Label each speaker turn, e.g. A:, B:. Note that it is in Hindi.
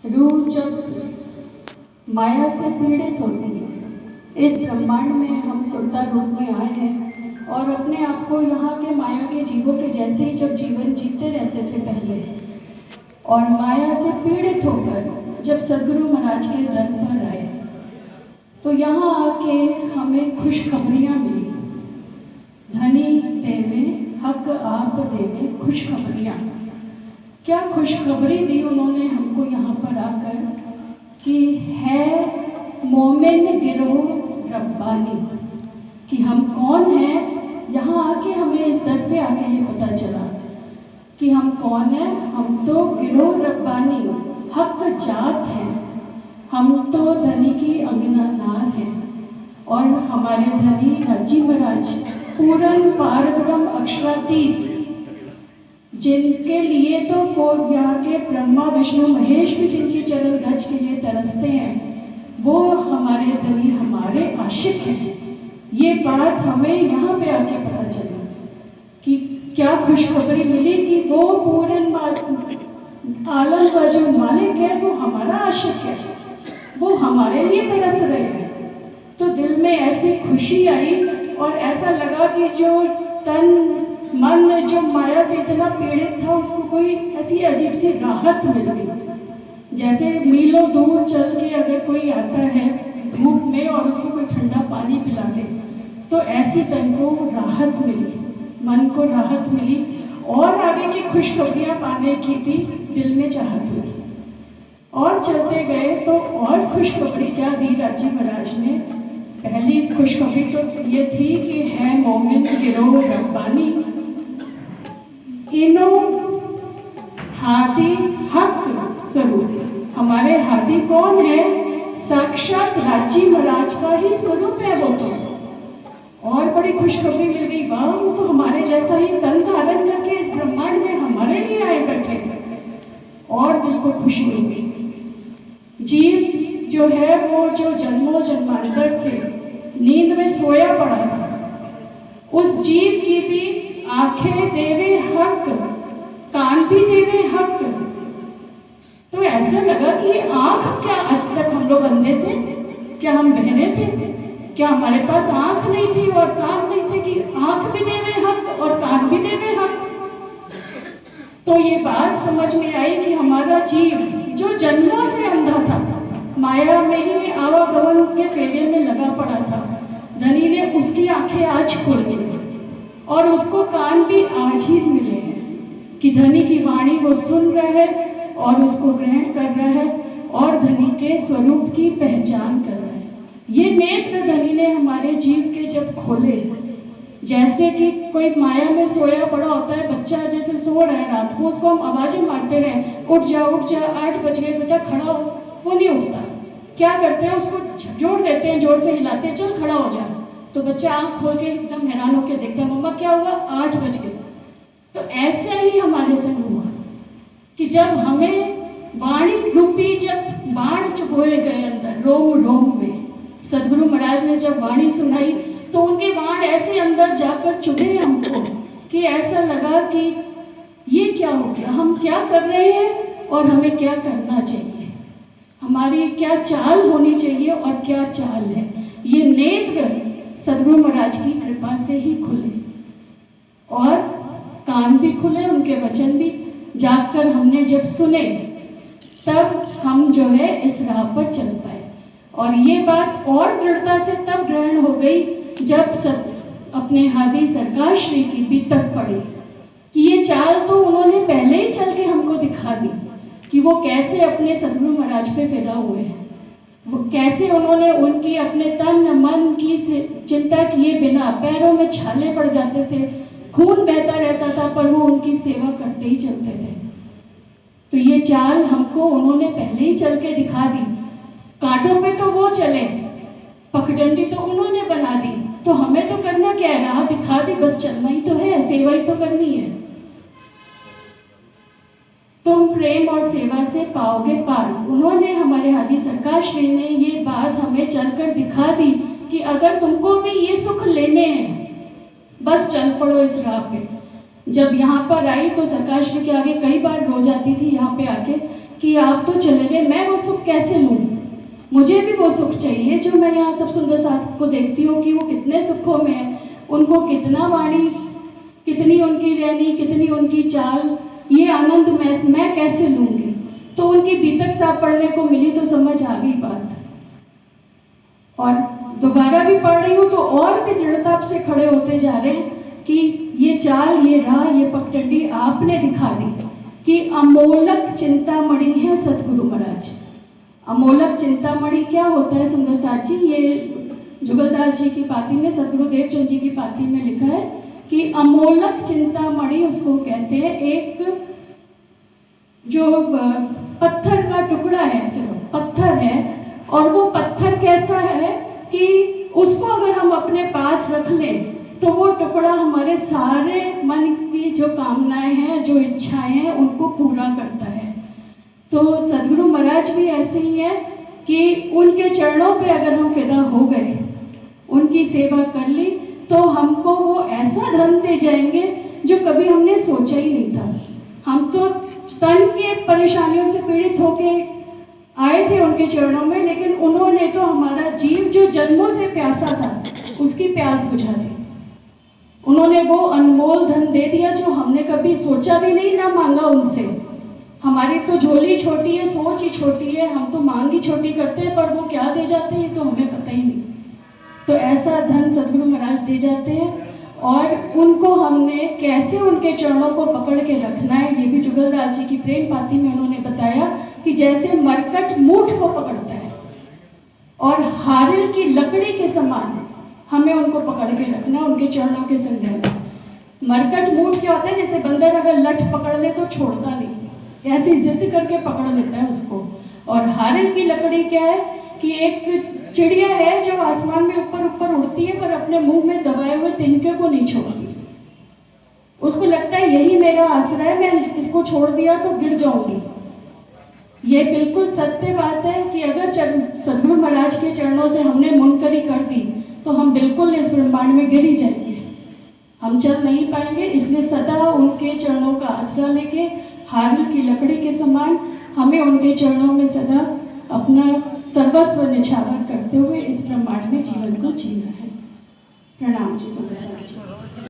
A: रूह जब माया से पीड़ित होती है, इस ब्रह्मांड में हम सुरता रूप में आए हैं और अपने आप को यहाँ के माया के जीवों के जैसे ही जब जीवन जीते रहते थे पहले, और माया से पीड़ित होकर जब सदगुरु महाराज के दर पर आए तो यहाँ आके हमें खुशखबरियाँ मिली। धनी देवे हक आप देवे खुशखबरियाँ। क्या खुशखबरी दी उन्होंने हमको यहाँ पर आकर कि है मोमिन गिरोह रब्बानी, कि हम कौन हैं। यहाँ आके हमें इस दर पे आके ये पता चला कि हम कौन हैं। हम तो गिरोह रब्बानी हक जात हैं, हम तो धनी की अंगना नार हैं। और हमारे धनी राजी महाराज पूर्ण पारब्रह्म अक्षरातीत, जिनके लिए तो कोट यहाँ के ब्रह्मा विष्णु महेश भी जिनके चरण रज के लिए तरसते हैं, वो हमारे धनी हमारे आशिक हैं। ये बात हमें यहाँ पे आके पता चला कि क्या खुशखबरी मिली कि वो पूर्ण आलम का जो मालिक है वो हमारा आशिक है, वो हमारे लिए तरस रहे हैं। तो दिल में ऐसी खुशी आई और ऐसा लगा कि जो तन मन जो माया से इतना पीड़ित था उसको कोई ऐसी अजीब सी राहत मिल गई। जैसे मीलों दूर चल के अगर कोई आता है धूप में और उसको कोई ठंडा पानी पिला दे तो ऐसी तन को राहत मिली, मन को राहत मिली और आगे की खुशखबरियाँ पाने की भी दिल में चाहत हुई। और चलते गए तो और खुशखबरी क्या दी राजी महाराज ने। पहली खुशखबरी तो ये थी कि है मोमिन गिरोह रब्बानी, इनो हादी हक स्वरूप। हमारे हादी कौन है? साक्षात राजी महाराज का ही स्वरूप है वो तो। और बड़ी खुशखबरी मिल गई, वाह वो तो हमारे जैसा ही तन धारण करके इस ब्रह्मांड में हमारे लिए आए बैठे। और दिल को खुशी मिल गई। जीव जो है वो जो जन्मों जन्मांतर से नींद में सोया पड़ा था, उस जीव की भी आंखें देवे हक, कान भी देवे हक। तो ऐसा लगा कि आंख, क्या आज तक हम लोग अंधे थे? क्या हम बहरे थे? क्या हमारे पास आंख नहीं थी और कान नहीं थे कि आंख भी देवे हक और कान भी देवे हक? तो ये बात समझ में आई कि हमारा जीव जो जन्मों से अंधा था, माया में ही आवागमन के फेरे में लगा पड़ा था, धनी ने उसकी आंखें आज खोली और उसको कान भी आज ही मिले हैं कि धनी की वाणी वो सुन रहा है और उसको ग्रहण कर रहा है और धनी के स्वरूप की पहचान कर रहा है। ये नेत्र धनी ने हमारे जीव के जब खोले, जैसे कि कोई माया में सोया पड़ा होता है बच्चा, जैसे सो रहा है रात को, उसको हम आवाजें मारते रहे, उठ जा 8 बज गए बेटा खड़ा हो, वो नहीं उठता। क्या करते हैं, उसको जोड़ देते हैं, जोर से हिलाते हैं, चल खड़ा हो जा। तो बच्चा आंख खोल के एकदम हैरान होकर देखता है, मम्मा क्या हुआ? 8 बज गए। तो ऐसे ही हमारे संग हुआ कि जब हमें वाणी रूपी जब बाण चुभोए गए अंदर रोम रोम में, सदगुरु महाराज ने जब वाणी सुनाई तो उनके बाण ऐसे अंदर जाकर चुभे हमको कि ऐसा लगा कि ये क्या हो गया, हम क्या कर रहे हैं और हमें क्या करना चाहिए, हमारी क्या चाल होनी चाहिए और क्या चाल है। ये नेत्र सदगुरु महाराज की कृपा से ही खुले और कान भी खुले, उनके वचन भी जाकर हमने जब सुने तब हम जो है इस राह पर चल पाए। और ये बात और दृढ़ता से तब ग्रहण हो गई जब सब अपने हादी सरकार श्री की भी तक पड़ी कि ये चाल तो उन्होंने पहले ही चल के हमको दिखा दी कि वो कैसे अपने सदगुरु महाराज पे फिदा हुए हैं, वो कैसे उन्होंने उनकी अपने तन मन की चिंता किए बिना पैरों में छाले पड़ जाते थे, खून बहता रहता था, पर वो उनकी सेवा करते ही चलते थे। तो ये चाल हमको उन्होंने पहले ही चल के दिखा दी। कांटों पे तो वो चले, पगडंडी तो उन्होंने बना दी, तो हमें तो करना क्या है, राह दिखा दी, बस चलना ही तो है, सेवा ही तो करनी है। तुम प्रेम और सेवा से पाओगे पार। उन्होंने, हमारे हादी सरकार श्री ने ये बात हमें चलकर दिखा दी कि अगर तुमको भी ये सुख लेने हैं बस चल पड़ो इस राह पे। जब यहाँ पर आई तो सरकार श्री के आगे कई बार रो जाती थी यहाँ पे आके कि आप तो चले गए, मैं वो सुख कैसे लूँ। मुझे भी वो सुख चाहिए जो मैं यहाँ सब सुंदर साथ को देखती हूँ कि वो कितने सुखों में है, उनको कितना वाणी, कितनी उनकी रहनी, कितनी उनकी चाल, ये आनंद मैं कैसे लूँगी। तो उनकी बीतक साहब पढ़ने को मिली तो समझ आ गई बात, और दोबारा भी पढ़ रही हूँ तो और भी दृढ़ता से खड़े होते जा रहे हैं कि ये चाल, ये राह, ये पगडंडी आपने दिखा दी कि अमोलक चिंतामणि है सतगुरु महाराज। अमोलक चिंतामणि क्या होता है सुंदर साथ जी, ये जुगलदास जी की पाती में, सतगुरु देवचंद जी की पाती में लिखा है कि अमोलक चिंतामणि उसको कहते हैं, एक जो पत्थर का टुकड़ा है, सिर्फ पत्थर है, और वो पत्थर कैसा है कि उसको अगर हम अपने पास रख लें तो वो टुकड़ा हमारे सारे मन की जो कामनाएं हैं, जो इच्छाएं हैं, उनको पूरा करता है। तो सदगुरु महाराज भी ऐसे ही है कि उनके चरणों पे अगर हम फिदा हो गए, उनकी सेवा कर ली, तो हमको वो ऐसा धन दे जाएंगे जो कभी हमने सोचा ही नहीं था। हम तो तन के परेशानियों से पीड़ित होके आए थे उनके चरणों में, लेकिन उन्होंने तो हमारा जीव जो जन्मों से प्यासा था उसकी प्यास बुझा दी। उन्होंने वो अनमोल धन दे दिया जो हमने कभी सोचा भी नहीं, ना मांगा उनसे। हमारी तो झोली छोटी है, सोच ही छोटी है, हम तो मांग ही छोटी करते हैं, पर वो क्या दे जाते हैं ये तो हमें पता ही नहीं। तो ऐसा धन सदगुरु महाराज दे जाते हैं, और उनको हमने कैसे उनके चरणों को पकड़ के रखना है, ये भी जुगलदास जी की प्रेम पाती में उन्होंने बताया कि जैसे मरकट मूठ को पकड़ता है और हारिल की लकड़ी के समान हमें उनको पकड़ के रखना, उनके चरणों के संग रहना। मरकट मूठ क्या होता है, जैसे बंदर अगर लठ पकड़ ले तो छोड़ता नहीं, ऐसी जिद करके पकड़ लेता है उसको। और हारिल की लकड़ी क्या है कि एक चिड़िया है जो आसमान में ऊपर ऊपर उड़ती है, पर अपने मुंह में दबाए हुए तिनके को नहीं छोड़ती। उसको लगता है यही मेरा आश्रय है, मैं इसको छोड़ दिया तो गिर जाऊंगी। ये बिल्कुल सत्य बात है कि अगर सदगुरु महाराज के चरणों से हमने मुनकरी कर दी तो हम बिल्कुल इस ब्रह्मांड में गिर ही जाएंगे, हम चल नहीं पाएंगे। इसलिए सदा उनके चरणों का आसरा लेके हारिल की लकड़ी के समान हमें उनके चरणों में सदा अपना सर्वस्व निछावर करते हुए इस ब्रह्मांड में जीवन को जीना है। प्रणाम जी सुंदर साथ जी।